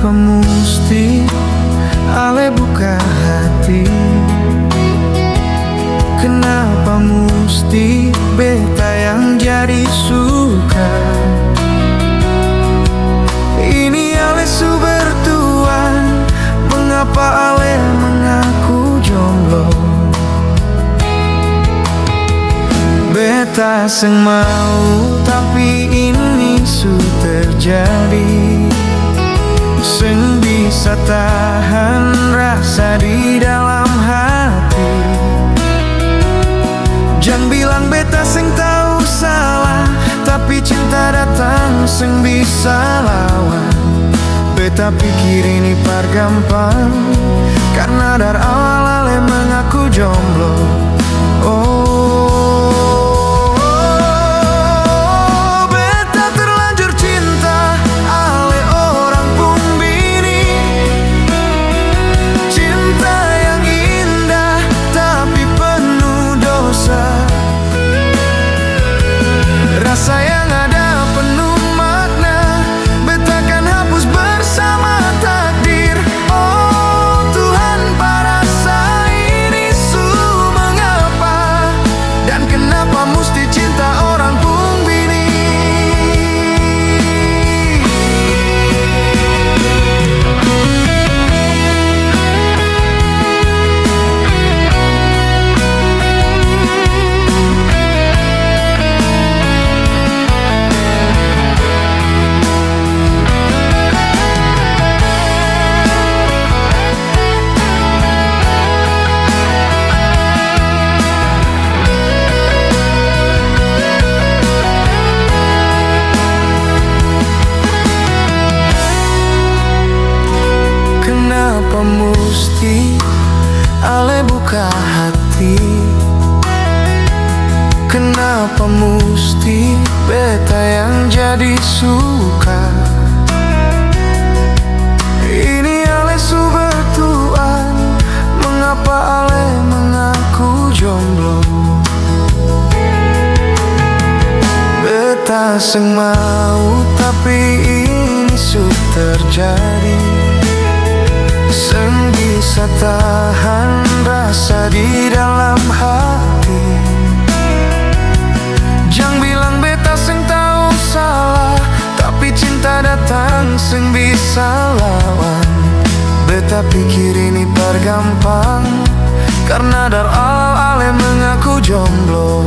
Kenapa mesti ale buka hati? Kenapa mesti beta yang jadi suka? Ini ale su bertuan, mengapa ale mengaku jomblo? Beta seng mau, tapi ini su terjadi. Seng bisa tahan rasa di dalam hati. Jangan bilang beta seng tahu salah, tapi cinta datang seng bisa lawan. Beta pikir ini par gampang, karena dari awal ale mengaku jomblo. Rasa yang ada penuh makna, beta kan hapus bersama takdir. Oh Tuhan, rasa ini su mengapa, dan kenapa mesti cinta orang pun bini? Kenapa mesti ale buka hati? Kenapa mesti beta yang jadi suka? Ini ale su bertuan, mengapa ale mengaku jomblo? Beta seng mau, tapi ini su terjadi. Seng bisa tahan rasa di dalam hati. Jangan bilang beta seng tahu salah, tapi cinta datang seng bisa lawan. Beta pikir ini par gampang, karena dari awal ale mengaku jomblo.